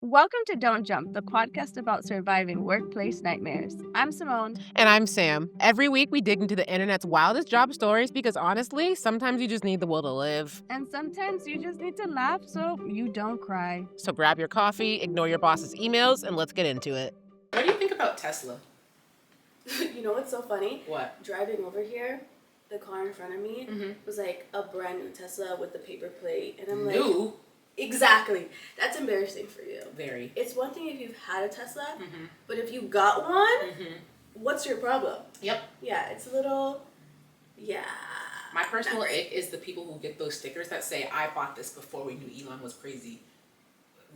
Welcome to Don't Jump, the podcast about surviving workplace nightmares. I'm Simone. And I'm Sam. Every week we dig into the internet's wildest job stories because honestly, sometimes you just need the will to live. And sometimes you just need to laugh so you don't cry. So grab your coffee, ignore your boss's emails, and let's get into it. What do you think about Tesla? You know what's so funny? What? Driving over here, the car in front of me was like a brand new Tesla with the paper plate. And I'm like... New? Exactly. That's embarrassing for you. Very. It's one thing if you've had a Tesla, but if you got one, what's your problem? Yep. Yeah, it's a little... Yeah. My personal ick is the people who get those stickers that say, I bought this before we knew Elon was crazy.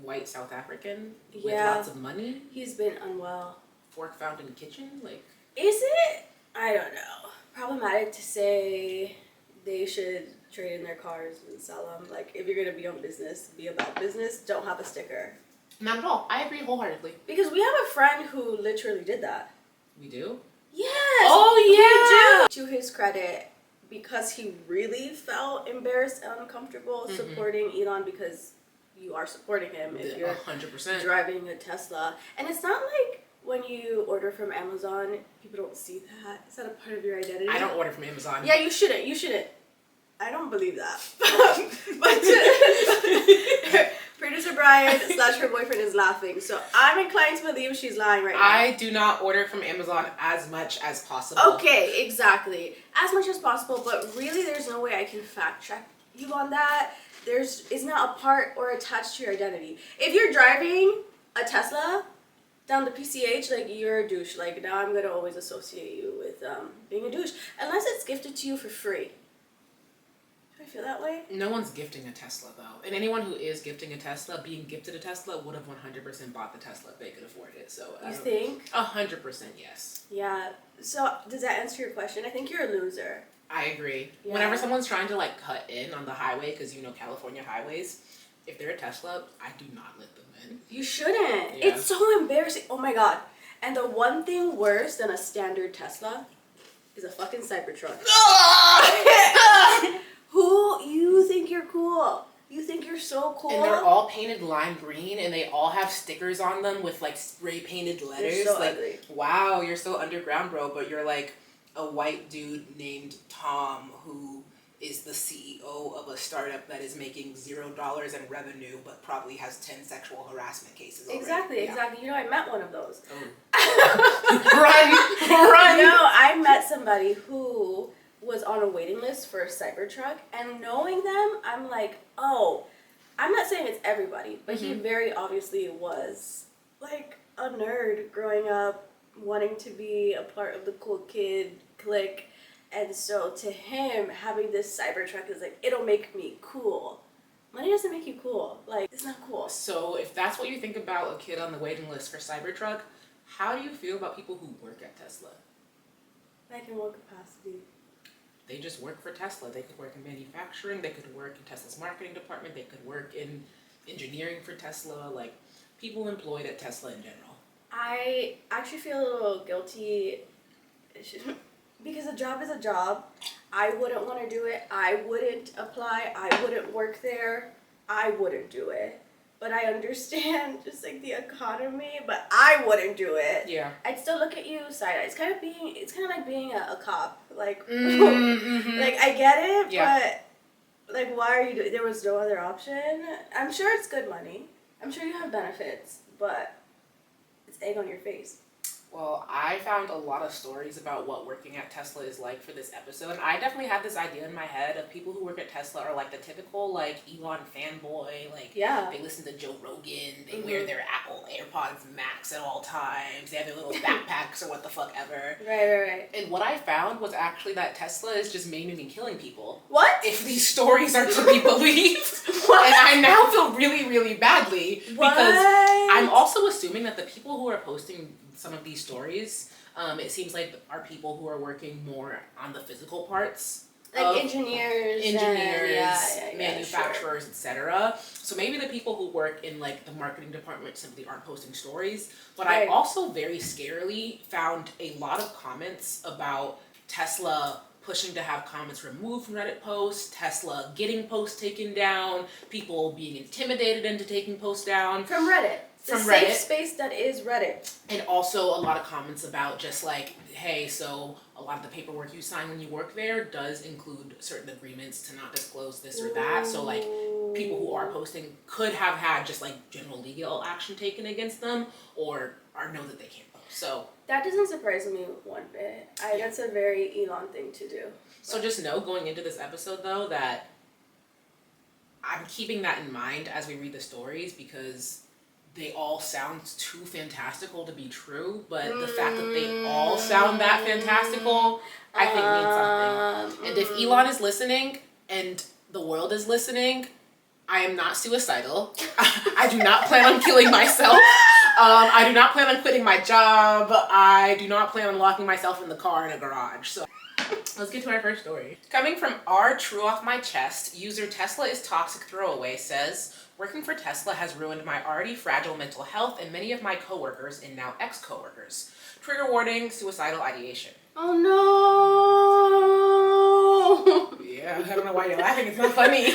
White South African with lots of money. He's been unwell. Fork found in the kitchen. Like, Is it? I don't know. Problematic to say they should trade in their cars and sell them. Like, if you're going to be on business, be about business, don't have a sticker. not at all. I agree wholeheartedly. Because we have a friend who literally did that. We do? Yes! Oh, we do! To his credit, because he really felt embarrassed and uncomfortable supporting Elon, because you are supporting him if you're 100%. driving a Tesla. And it's not like when you order from Amazon, people don't see that. Is that a part of your identity? I don't order from Amazon. Yeah, you shouldn't. You shouldn't. I don't believe that. But producer Brian / her boyfriend is laughing. So I'm inclined to believe she's lying right now. I do not order from Amazon as much as possible. Okay, exactly. As much as possible, but really there's no way I can fact check you on that. It's not a part or attached to your identity. If you're driving a Tesla down the PCH, like, you're a douche. Like, now I'm gonna always associate you with being a douche. Unless it's gifted to you for free. Do I feel that way? No one's gifting a Tesla, though. And anyone who is gifting a Tesla, being gifted a Tesla, would have 100% bought the Tesla if they could afford it. So You think? 100% yes. Yeah. So does that answer your question? I think you're a loser. I agree. Yeah. Whenever someone's trying to, like, cut in on the highway, because you know California highways, if they're a Tesla, I do not let them in. You shouldn't. Yeah. It's so embarrassing. Oh my god. And the one thing worse than a standard Tesla is a fucking Cybertruck. Who you think you're cool? You think you're so cool? And they're all painted lime green, and they all have stickers on them with, like, spray painted letters. They're so like, ugly. wow, you're so underground, bro, but you're like a white dude named Tom who is the CEO of a startup that is making $0 in revenue, but probably has 10 sexual harassment cases already. Exactly. You know, I met one of those. Run! No, I met somebody who was on a waiting list for a Cybertruck, and knowing them, I'm like, oh, I'm not saying it's everybody, but he very obviously was like a nerd growing up, wanting to be a part of the cool kid clique. And so to him, having this Cybertruck is like, it'll make me cool. Money doesn't make you cool. Like, it's not cool. So if that's what you think about a kid on the waiting list for Cybertruck, how do you feel about people who work at Tesla? Like, in what capacity? They just work for Tesla. They could work in manufacturing. They could work in Tesla's marketing department. They could work in engineering for Tesla. Like, people employed at Tesla in general. I actually feel a little guilty because a job is a job. I wouldn't want to do it. I wouldn't apply. I wouldn't work there. I wouldn't do it. But I understand just like the economy, but I wouldn't do it. Yeah. I'd still look at you side eye. It's kind of like being a cop. Like, like, I get it, but like, why are you doing? There was no other option. I'm sure it's good money. I'm sure you have benefits, but it's egg on your face. Well, I found a lot of stories about what working at Tesla is like for this episode. And I definitely had this idea in my head of people who work at Tesla are like the typical, like, Elon fanboy. Like, Yeah. they listen to Joe Rogan. They wear their Apple AirPods Max at all times. They have their little backpacks or what the fuck ever. Right. And what I found was actually that Tesla is just maiming and killing people. What? If these stories are to be believed. What? And I now feel really, really badly. What? Because I'm also assuming that the people who are posting some of these stories, it seems like are people who are working more on the physical parts. Like engineers, manufacturers, etc. So maybe the people who work in like the marketing department simply aren't posting stories. But I also very scarily found a lot of comments about Tesla pushing to have comments removed from Reddit posts, Tesla getting posts taken down, people being intimidated into taking posts down. From Reddit. The from safe Reddit. space that is Reddit. And also a lot of comments about just like, hey, so a lot of the paperwork you sign when you work there does include certain agreements to not disclose this or that. So like people who are posting could have had just like general legal action taken against them or know that they can't post. So that doesn't surprise me one bit. That's a very Elon thing to do. So just know going into this episode though that I'm keeping that in mind as we read the stories because they all sound too fantastical to be true, but the fact that they all sound that fantastical, I think means something. And if Elon is listening and the world is listening, I am not suicidal. I do not plan on killing myself. I do not plan on quitting my job. I do not plan on locking myself in the car in a garage. So let's get to our first story. Coming from R True Off My Chest, user Tesla is Toxic Throwaway says, working for Tesla has ruined my already fragile mental health and many of my coworkers and now ex-coworkers. Trigger warning, suicidal ideation. Oh no! Yeah, I don't know why you're laughing. It's not funny.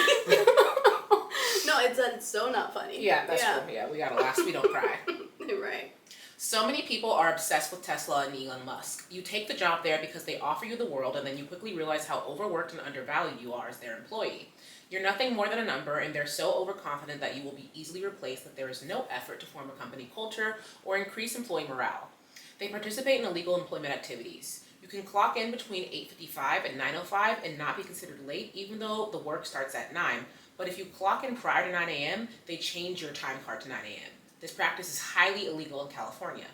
No, it's so not funny. Yeah, that's true. Yeah, we gotta laugh so we don't cry. Right. So many people are obsessed with Tesla and Elon Musk. You take the job there because they offer you the world and then you quickly realize how overworked and undervalued you are as their employee. You're nothing more than a number and they're so overconfident that you will be easily replaced that there is no effort to form a company culture or increase employee morale. They participate in illegal employment activities. You can clock in between 8:55 and 9:05 and not be considered late even though the work starts at 9. But if you clock in prior to 9 a.m., they change your time card to 9 a.m. This practice is highly illegal in California.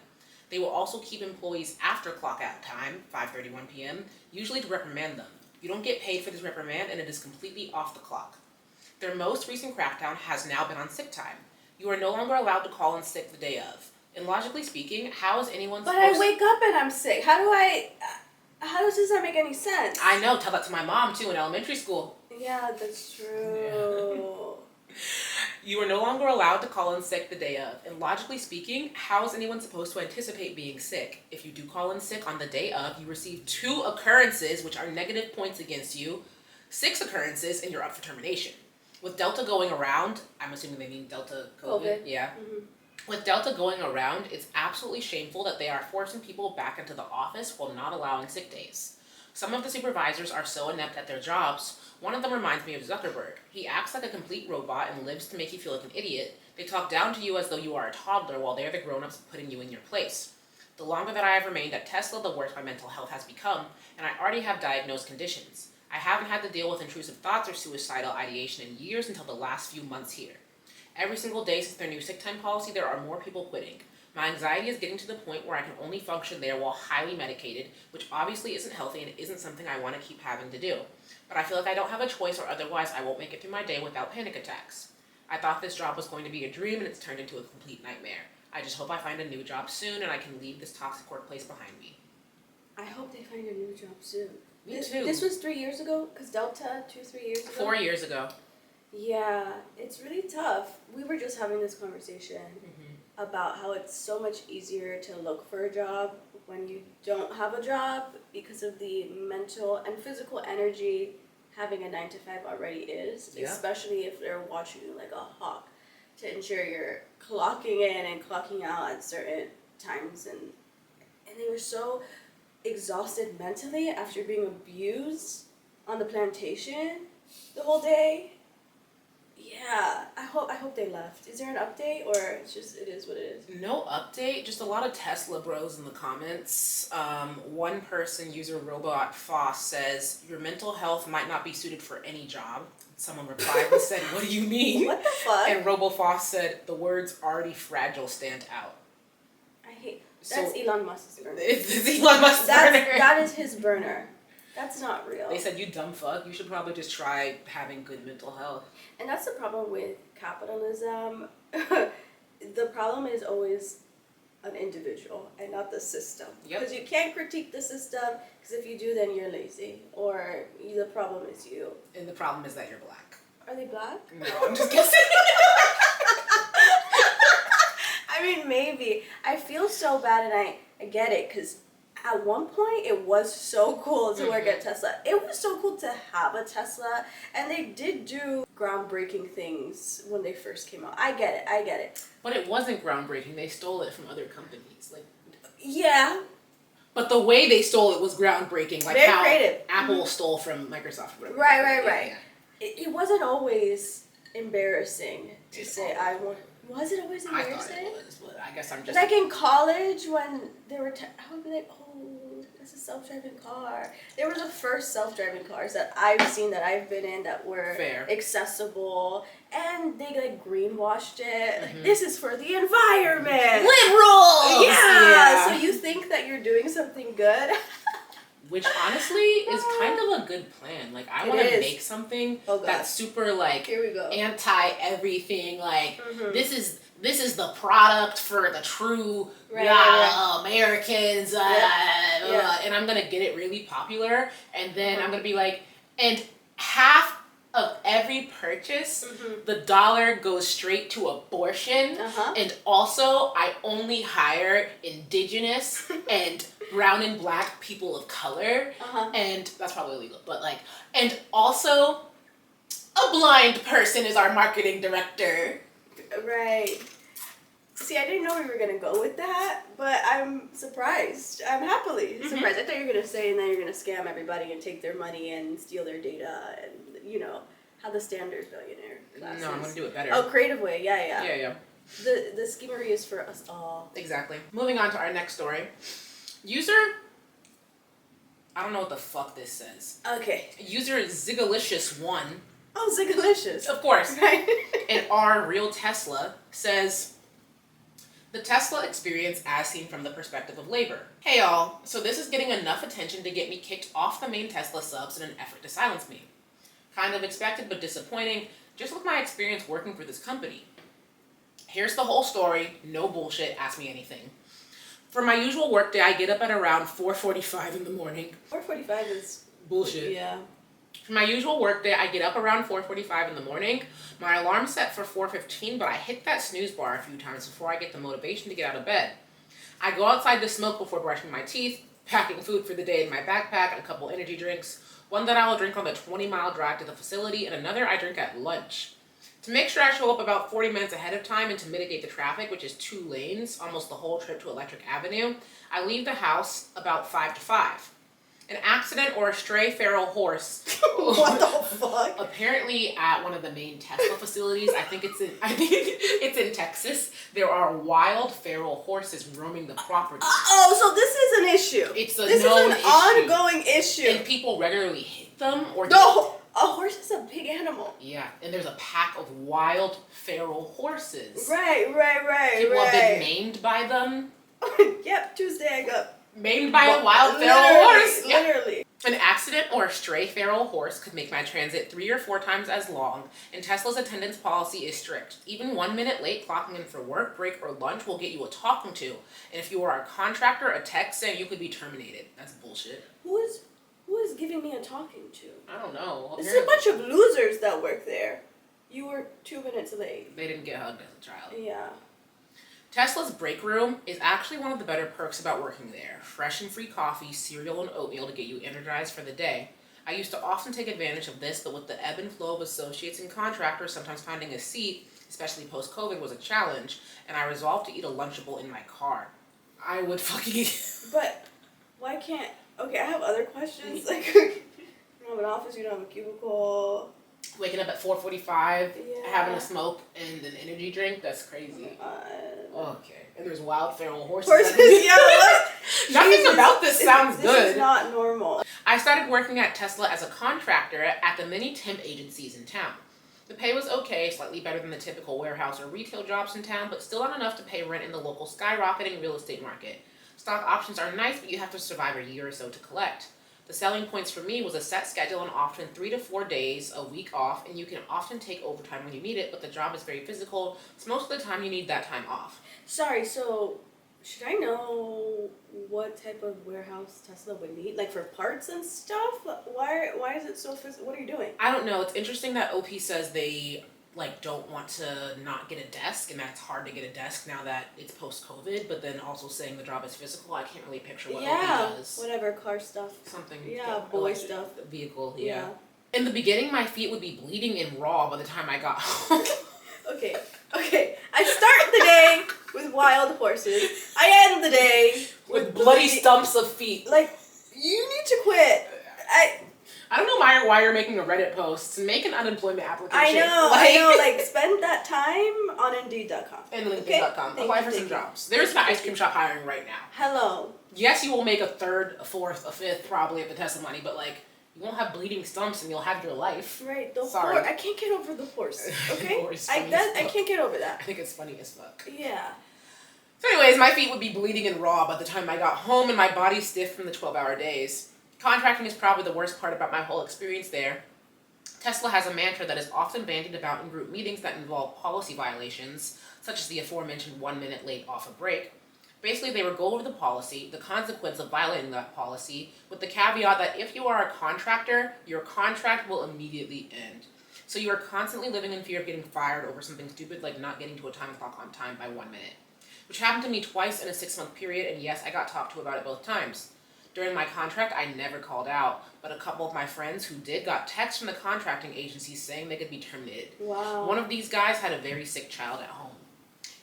They will also keep employees after clock out time, 5:31 p.m., usually to reprimand them. You don't get paid for this reprimand and it is completely off the clock. Their most recent crackdown has now been on sick time. You are no longer allowed to call in sick the day of. And logically speaking, how is anyone But supposed I wake up and I'm sick. How does this not make any sense? I know, tell that to my mom too in elementary school. Yeah, that's true. You are no longer allowed to call in sick the day of. And logically speaking, how is anyone supposed to anticipate being sick? If you do call in sick on the day of, you receive 2 occurrences, which are negative points against you, 6 occurrences, and you're up for termination. With Delta going around, I'm assuming they mean Delta COVID. Yeah. Mm-hmm. With Delta going around, it's absolutely shameful that they are forcing people back into the office while not allowing sick days. Some of the supervisors are so inept at their jobs. One of them reminds me of Zuckerberg. He acts like a complete robot and lives to make you feel like an idiot. They talk down to you as though you are a toddler while they're the grown-ups putting you in your place. The longer that I have remained at Tesla, the worse my mental health has become, and I already have diagnosed conditions. I haven't had to deal with intrusive thoughts or suicidal ideation in years until the last few months here. Every single day since their new sick time policy, there are more people quitting. My anxiety is getting to the point where I can only function there while highly medicated, which obviously isn't healthy and isn't something I want to keep having to do. But I feel like I don't have a choice or otherwise I won't make it through my day without panic attacks. I thought this job was going to be a dream and it's turned into a complete nightmare. I just hope I find a new job soon and I can leave this toxic workplace behind me. I hope they find a new job soon. Me too. This was 3 years ago? Because Delta, 3 years ago? 4 years ago. Yeah, it's really tough. We were just having this conversation about how it's so much easier to look for a job when you don't have a job because of the mental and physical energy having a 9 to 5 already is, especially if they're watching you like a hawk to ensure you're clocking in and clocking out at certain times. And they were so exhausted mentally after being abused on the plantation the whole day. Yeah, I hope they left. Is there an update or it's just it is what it is? No update, just a lot of Tesla bros in the comments. One person, user Robot Foss, says, your mental health might not be suited for any job. Someone replied and said, what do you mean? What the fuck? And Robo Foss said, the words already fragile stand out. I hate that's Elon Musk's burner. It's Elon Musk's burner. That is his burner. That's not real. They said, you dumb fuck, you should probably just try having good mental health. And that's the problem with capitalism. The problem is always an individual and not the system. Because you can't critique the system, because if you do, then you're lazy. Or the problem is you. And the problem is that you're black. Are they black? No, I'm just guessing. I mean, maybe. I feel so bad, and I get it, because at one point it was so cool to work at Tesla. It was so cool to have a Tesla, and they did do groundbreaking things when they first came out. I get it. But it wasn't groundbreaking. They stole it from other companies. Like, yeah. But the way they stole it was groundbreaking. Like Very how creative. Apple stole from Microsoft. Or whatever. Right. Yeah. It wasn't always embarrassing to say I want. Was it always I embarrassing? thought it was, but I guess I'm just... Like in college when they were, I would be like, oh, it's a self-driving car. They were the first self-driving cars that I've seen, that I've been in, that were Fair. accessible, and they like greenwashed it. Like, this is for the environment. Liberals! Yeah. So you think that you're doing something good? Which honestly is kind of a good plan. Like, I want to make something that's super, like, here we go, anti-everything. Like, this is the product for the true Americans. And I'm going to get it really popular. And then I'm going to be like, and half of every purchase, the dollar goes straight to abortion. And also, I only hire indigenous and brown and black people of color. And that's probably illegal, but like, and also a blind person is our marketing director. Right. See, I didn't know we were going to go with that, but I'm surprised. I'm happily surprised. I thought you were going to say, and then you're going to scam everybody and take their money and steal their data and, you know, how the standard billionaire classes. No, I'm going to do it better. Oh, creative way. Yeah. Yeah. The schemery is for us all. Exactly. Moving on to our next story. User, I don't know what the fuck this says. Okay. User Zigalicious1. Oh, Zigalicious. Of course. Right. And our real Tesla says, the Tesla experience as seen from the perspective of labor. Hey y'all, so this is getting enough attention to get me kicked off the main Tesla subs in an effort to silence me. Kind of expected but disappointing, just with my experience working for this company. Here's the whole story, no bullshit, ask me anything. For my usual workday, I get up at around 4:45 in the morning. 4:45 is bullshit. Yeah. For my usual workday, I get up around 4:45 in the morning. My alarm's set for 4:15, but I hit that snooze bar a few times before I get the motivation to get out of bed. I go outside to smoke before brushing my teeth, packing food for the day in my backpack and a couple energy drinks. One that I will drink on the 20-mile drive to the facility, and another I drink at lunch. To make sure I show up about 40 minutes ahead of time and to mitigate the traffic, which is 2 lanes, almost the whole trip to Electric Avenue, I leave the house about 5 to 5. An accident or a stray feral horse. What the fuck? Apparently at one of the main Tesla facilities, I think it's in Texas, there are wild feral horses roaming the property. Oh, so this is an issue. It's a this known is an issue. ongoing issue. And people regularly hit them or No, a horse is a big animal. Yeah, and there's a pack of wild feral horses. Right. People have been named by them. Yep, Tuesday I got maimed by a wild feral horse. Literally. An accident or a stray feral horse could make my transit 3 or 4 times as long, and Tesla's attendance policy is strict. Even 1 minute late clocking in for work, break, or lunch will get you a talking to, and if you are a contractor, a tech, say you could be terminated. That's bullshit. Who is giving me a talking to? I don't know. This is a bunch of losers that work there. You were 2 minutes late. They didn't get hugged as a child. Yeah. Tesla's break room is actually one of the better perks about working there. Fresh and free coffee, cereal, and oatmeal to get you energized for the day. I used to often take advantage of this, but with the ebb and flow of associates and contractors, sometimes finding a seat, especially post-COVID, was a challenge, and I resolved to eat a Lunchable in my car. I would fucking... But why can't... Okay, I have other questions. Like, you don't have an office, you don't have a cubicle. Waking up at 4:45, having a smoke and an energy drink, that's crazy. Okay. And there's wild feral horses. Yeah, what? Nothing about this sounds good. This is not normal. I started working at Tesla as a contractor at the many temp agencies in town. The pay was okay, slightly better than the typical warehouse or retail jobs in town, but still not enough to pay rent in the local skyrocketing real estate market. Stock options are nice, but you have to survive a year or so to collect. The selling points for me was a set schedule and often 3 to 4 days a week off, and you can often take overtime when you need it, but the job is very physical, so most of the time you need that time off. Sorry, so should I know what type of warehouse Tesla would need? Like for parts and stuff? Why is it so physical? What are you doing? I don't know. It's interesting that OP says they like don't want to not get a desk, and that's hard to get a desk now that it's post-COVID, but then also saying the job is physical, I can't really picture what OP does. Whatever, car stuff. Something. Yeah, boy stuff. Vehicle, yeah. In the beginning, my feet would be bleeding and raw by the time I got home. Okay. I start the day with wild horses. I end the day with bloody stumps of feet. Like, you need to quit. I don't know why you're making a Reddit post. Make an unemployment application. I know. Like, spend that time on Indeed.com. And LinkedIn.com. Apply for some jobs. There's an ice cream shop hiring right now. Hello. Yes, you will make a third, a fourth, a fifth, probably at the Tesla money, but like, you won't have bleeding stumps and you'll have your life. Right. Sorry. I can't get over the horse. Okay. I can't get over that. I think it's funny as fuck. Yeah. So anyways, my feet would be bleeding and raw by the time I got home, and my body stiff from the 12-hour days. Contracting is probably the worst part about my whole experience there. Tesla has a mantra that is often bandied about in group meetings that involve policy violations, such as the aforementioned 1 minute late off a break. Basically, they would go over the policy, the consequence of violating that policy, with the caveat that if you are a contractor, your contract will immediately end. So you are constantly living in fear of getting fired over something stupid like not getting to a time clock on time by 1 minute. Which happened to me twice in a 6-month period, and yes, I got talked to about it both times. During my contract, I never called out, but a couple of my friends who did got texts from the contracting agencies saying they could be terminated. Wow. One of these guys had a very sick child at home.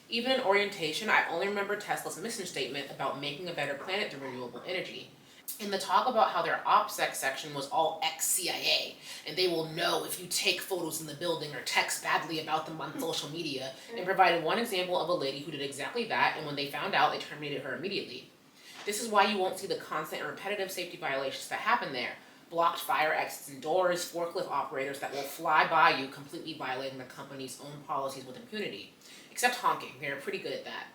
Even in orientation, I only remember Tesla's mission statement about making a better planet through renewable energy. In the talk about how their OPSEC section was all ex-CIA, and they will know if you take photos in the building or text badly about them on social media, and provided one example of a lady who did exactly that, and when they found out, they terminated her immediately. This is why you won't see the constant and repetitive safety violations that happen there. Blocked fire exits and doors, forklift operators that will fly by you, completely violating the company's own policies with impunity. Except honking, they're pretty good at that.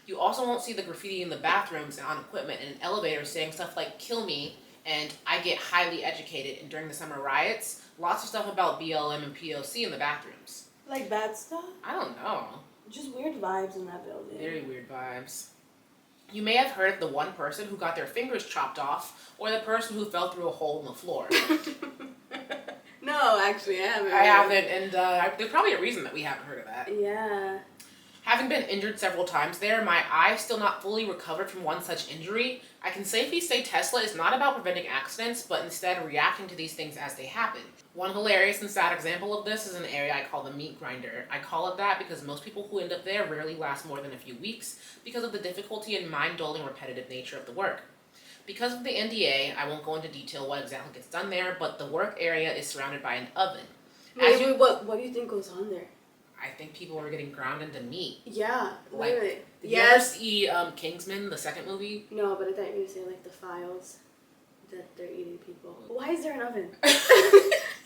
You also won't see the graffiti in the bathrooms and on equipment and in elevators saying stuff like, kill me, and I get highly educated, and during the summer riots, lots of stuff about BLM and POC in the bathrooms. Like bad stuff? I don't know. Just weird vibes in that building. Very weird vibes. You may have heard of the one person who got their fingers chopped off, or the person who fell through a hole in the floor. No, actually, I haven't. I haven't, and there's probably a reason that we haven't heard of that. Yeah. Having been injured several times there, my eye still not fully recovered from one such injury, I can safely say Tesla is not about preventing accidents, but instead reacting to these things as they happen. One hilarious and sad example of this is an area I call the meat grinder. I call it that because most people who end up there rarely last more than a few weeks because of the difficulty and mind-dulling repetitive nature of the work. Because of the NDA, I won't go into detail what exactly gets done there, but the work area is surrounded by an oven. Wait, what do you think goes on there? I think people are getting ground into meat. Yeah, like, literally. Did you ever see Kingsman, the second movie? No, but I thought you were going to say like the files that they're eating people. Why is there an oven?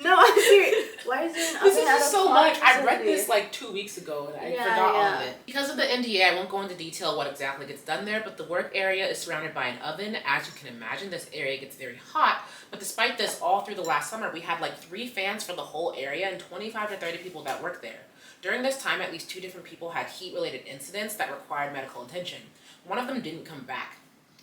No, I'm serious. Why is there an oven? This is just so much. I read this like 2 weeks ago and I forgot all of it. Because of the NDA, I won't go into detail what exactly gets done there, but the work area is surrounded by an oven. As you can imagine, this area gets very hot. But despite this, all through the last summer, we had like 3 fans for the whole area and 25 to 30 people that worked there. During this time, at least 2 different people had heat-related incidents that required medical attention. One of them didn't come back.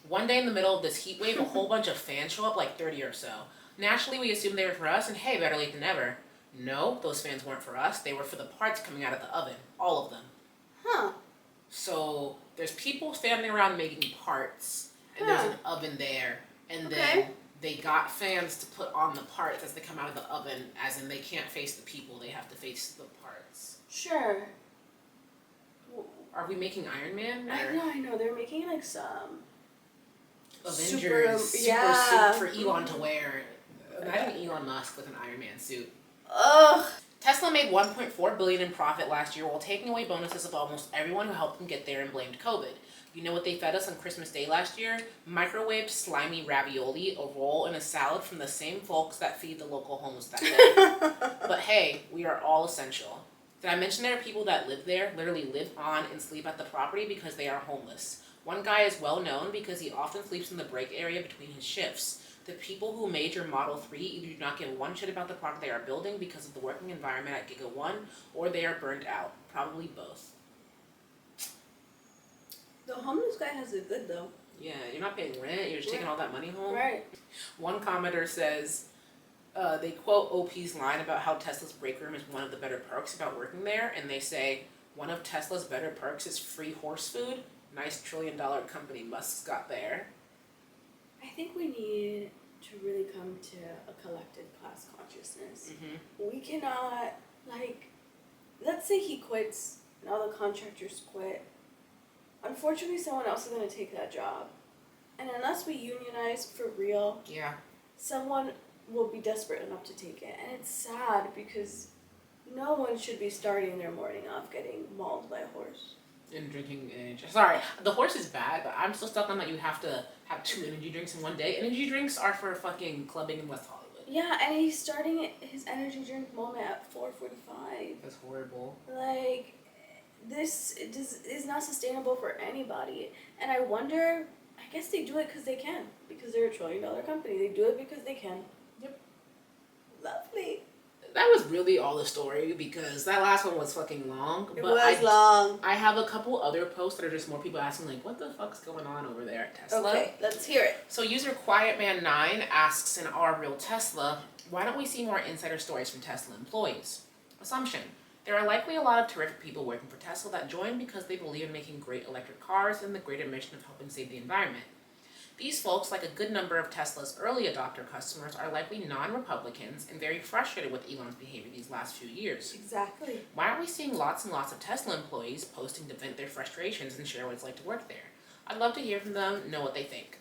One day in the middle of this heat wave, a whole bunch of fans show up, like 30 or so. Naturally, we assumed they were for us, and hey, better late than never. No, those fans weren't for us. They were for the parts coming out of the oven. All of them. Huh. So, there's people standing around making parts, and there's an oven there, and then they got fans to put on the parts as they come out of the oven, as in they can't face the people, they have to face the parts. Sure. Are we making Iron Man? I know. They're making like some Avengers super suit for Elon to wear. Imagine Elon Musk with an Iron Man suit. Ugh. Tesla made $1.4 billion in profit last year while taking away bonuses of almost everyone who helped them get there and blamed COVID. You know what they fed us on Christmas Day last year? Microwaved slimy ravioli, a roll, and a salad from the same folks that feed the local homeless that day. But hey, we are all essential. Did I mention there are people that live there, literally live on and sleep at the property because they are homeless? One guy is well known because he often sleeps in the break area between his shifts. The people who made your Model 3 either do not give one shit about the product they are building because of the working environment at Giga 1, or they are burned out. Probably both. The homeless guy has it good though. Yeah, you're not paying rent, you're just taking all that money home. Right. One commenter says, They quote OP's line about how Tesla's break room is one of the better perks about working there, and they say, one of Tesla's better perks is free horse food. Nice $1 trillion company Musk's got there. I think we need to really come to a collective class consciousness. We cannot, like, let's say he quits and all the contractors quit. Unfortunately, someone else is going to take that job. And unless we unionize for real, someone will be desperate enough to take it. And it's sad because no one should be starting their morning off getting mauled by a horse. And drinking energy. Sorry, the horse is bad, but I'm still stuck on that you have to have 2 energy drinks in one day. Energy drinks are for fucking clubbing in West Hollywood. Yeah, and he's starting his energy drink moment at 4:45. That's horrible. Like, this is not sustainable for anybody. And I wonder, I guess they do it because they can. Because they're a $1 trillion company. They do it because they can. Yep. Lovely. That was really all the story because that last one was fucking long. It was long. I have a couple other posts that are just more people asking, like, what the fuck's going on over there at Tesla? Okay, let's hear it. So user QuietMan9 asks in our real Tesla, why don't we see more insider stories from Tesla employees? Assumption. There are likely a lot of terrific people working for Tesla that join because they believe in making great electric cars and the greater mission of helping save the environment. These folks, like a good number of Tesla's early adopter customers, are likely non-Republicans and very frustrated with Elon's behavior these last few years. Exactly. Why aren't we seeing lots and lots of Tesla employees posting to vent their frustrations and share what it's like to work there? I'd love to hear from them, know what they think.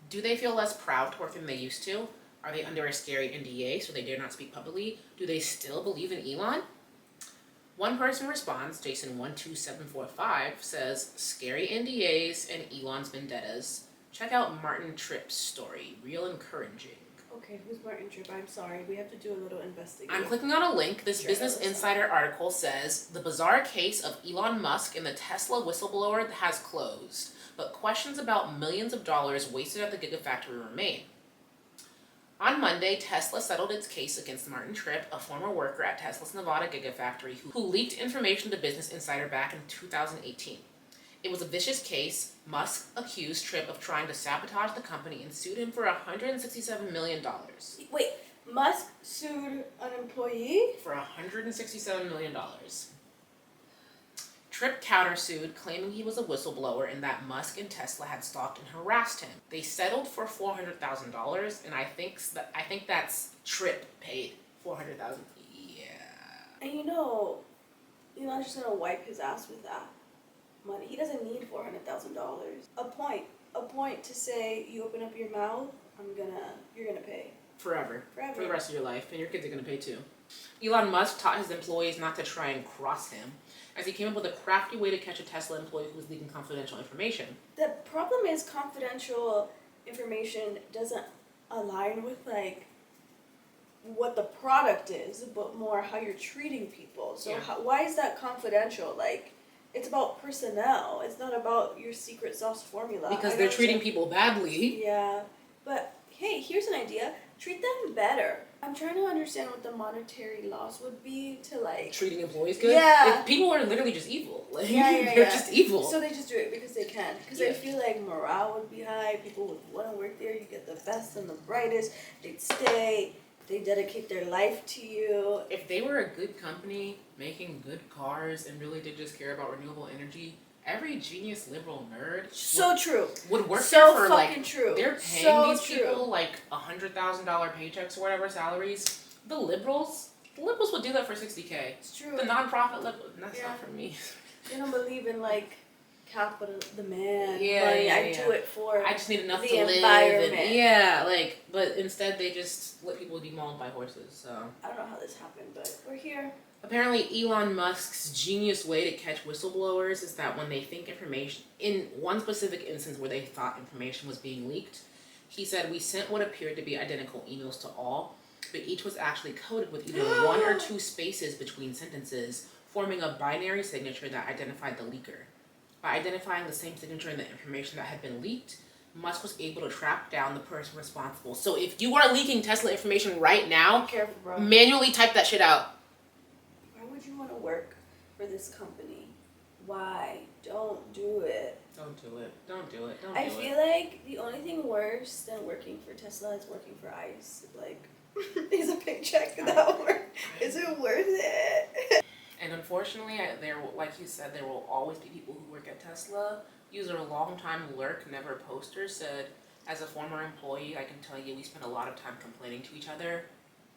Do they feel less proud to work than they used to? Are they under a scary NDA so they dare not speak publicly? Do they still believe in Elon? One person responds, Jason12745, says, scary NDAs and Elon's vendettas. Check out Martin Tripp's story. Real encouraging. Okay, who's Martin Tripp? I'm sorry. We have to do a little investigation. I'm clicking on a link. This Business Insider article says, the bizarre case of Elon Musk and the Tesla whistleblower has closed, but questions about millions of dollars wasted at the Gigafactory remain. On Monday, Tesla settled its case against Martin Tripp, a former worker at Tesla's Nevada Gigafactory who leaked information to Business Insider back in 2018. It was a vicious case. Musk accused Tripp of trying to sabotage the company and sued him for $167 million. Wait, Musk sued an employee? For $167 million. Tripp countersued, claiming he was a whistleblower and that Musk and Tesla had stalked and harassed him. They settled for $400,000, and I think that's Tripp paid $400,000. Yeah. And you know, Elon's just gonna wipe his ass with that money. He doesn't need $400,000. A point to say, you open up your mouth, you're gonna pay. Forever. For the rest of your life, and your kids are gonna pay too. Elon Musk taught his employees not to try and cross him, as he came up with a crafty way to catch a Tesla employee who was leaking confidential information. The problem is confidential information doesn't align with, like, what the product is, but more how you're treating people. So why is that confidential? Like, it's about personnel. It's not about your secret sauce formula. Because they're treating people badly. Yeah. But, hey, here's an idea. Treat them better. I'm trying to understand what the monetary loss would be to, like... Treating employees good? Yeah. If people are literally just evil. Like, they're just evil. So they just do it because they can. Because I feel like morale would be high. People would want to work there. You get the best and the brightest. They'd stay. They dedicate their life to you. If they were a good company making good cars and really did just care about renewable energy, every genius liberal nerd would work there for like true. They're paying these people like $100,000 paychecks or whatever salaries. The liberals would do that for $60K. It's true. The nonprofit that's not for me. They don't believe in like capital, the man, money. I do it for I just need enough the to environment. And, but instead they just let people be mauled by horses. So I don't know how this happened, but we're here. Apparently, Elon Musk's genius way to catch whistleblowers is that when they think information, in one specific instance where they thought information was being leaked, he said, we sent what appeared to be identical emails to all, but each was actually coded with either 1 or 2 spaces between sentences, forming a binary signature that identified the leaker. By identifying the same signature in the information that had been leaked, Musk was able to track down the person responsible. So if you are leaking Tesla information right now, be careful, bro. Manually type that shit out. Why would you want to work for this company? Why? Don't do it. Don't do it. Don't do it. I feel like the only thing worse than working for Tesla is working for ICE. Like, Is a paycheck that worth? Is it worth it? And unfortunately, like you said, there will always be people who work at Tesla. User a long-time lurk, never poster, said, as a former employee, I can tell you we spend a lot of time complaining to each other,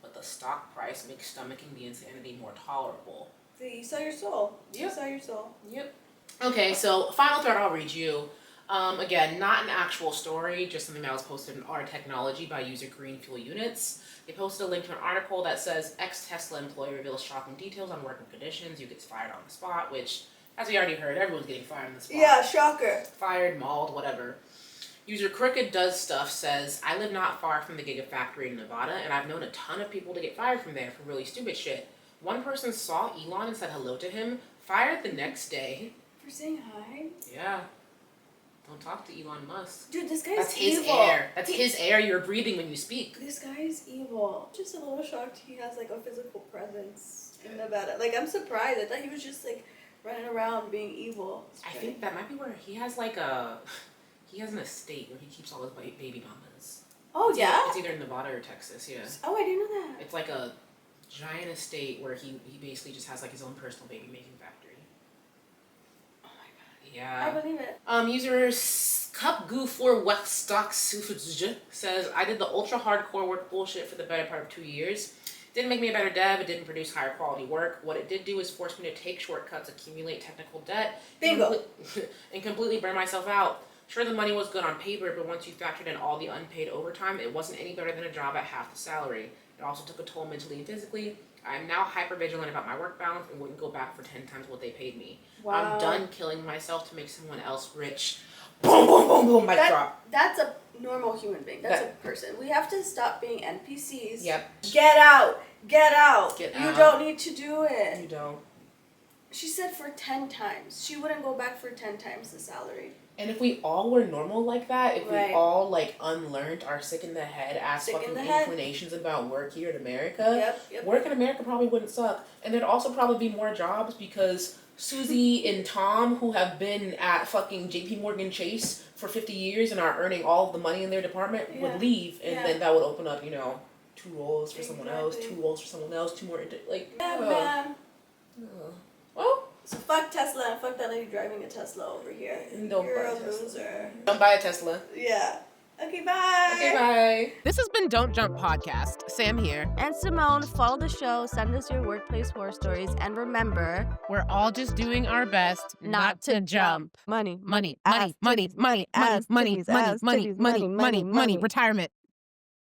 but the stock price makes stomaching the insanity more tolerable. See, you sell your soul. Yep. You sell your soul. Yep. Okay, so final thread I'll read you. Again, not an actual story, just something that was posted in Our Technology by user Green Fuel Units. They posted a link to an article that says, ex-Tesla employee reveals shocking details on working conditions. You gets fired on the spot, which, as we already heard, everyone's getting fired on the spot. Yeah, shocker. Fired, mauled, whatever. User Crooked Does Stuff says, I live not far from the Gigafactory in Nevada, and I've known a ton of people to get fired from there for really stupid shit. One person saw Elon and said hello to him, fired the next day. For saying hi? Yeah. Don't talk to Elon Musk. Dude, this guy's That's his evil. air. That's his air you're breathing when you speak. This guy is evil. Just a little shocked he has like a physical presence in Nevada. Like, I'm surprised. I thought he was just like running around being evil. I think that might be where he has he has an estate where he keeps all his baby mamas. Oh, yeah? It's either in Nevada or Texas, yeah. Oh, I didn't know that. It's like a giant estate where he basically just has like his own personal baby making factory. Oh my god. Yeah. I believe it. User Cupgoo4 Weststock says, I did the ultra hardcore work bullshit for the better part of 2 years. Didn't make me a better dev, it didn't produce higher quality work. What it did do is force me to take shortcuts, accumulate technical debt, Bingo. and completely burn myself out. Sure, the money was good on paper, but once you factored in all the unpaid overtime, it wasn't any better than a job at half the salary. It also took a toll mentally and physically. I am now hyper vigilant about my work balance and wouldn't go back for 10 times what they paid me. Wow. I'm done killing myself to make someone else rich. Boom, boom, boom, boom, mic drop. That's a normal human being. That's a person. We have to stop being NPCs. Yep. Get out. Get out. Get You out. don't need to do it. You don't. She said for 10 times. She wouldn't go back for 10 times the salary. And if we all were normal like that, if Right. we all unlearned our sick in the head ass Sick in fucking the head. inclinations about work here in America, Yep. work in America probably wouldn't suck. And there'd also probably be more jobs because Susie and Tom, who have been at fucking JP Morgan Chase for 50 years and are earning all of the money in their department, Yeah. would leave. And Yeah. then that would open up, 2 roles for someone else, Exactly. 2 roles for someone else, 2 more, Yeah, man. Well, So fuck Tesla and fuck that lady driving a Tesla over here. Don't You're buy a a Tesla. loser. don't buy a Tesla. Yeah. Okay, bye. Okay, bye. This has been Don't Jump Podcast. Sam here. And Simone, follow the show, send us your workplace horror stories, and remember, We're all just doing our best not to jump. money, Money, ass, money, money, titties, money, money, ass, money, titties, money, ass, money, titties, money, money, money, retirement.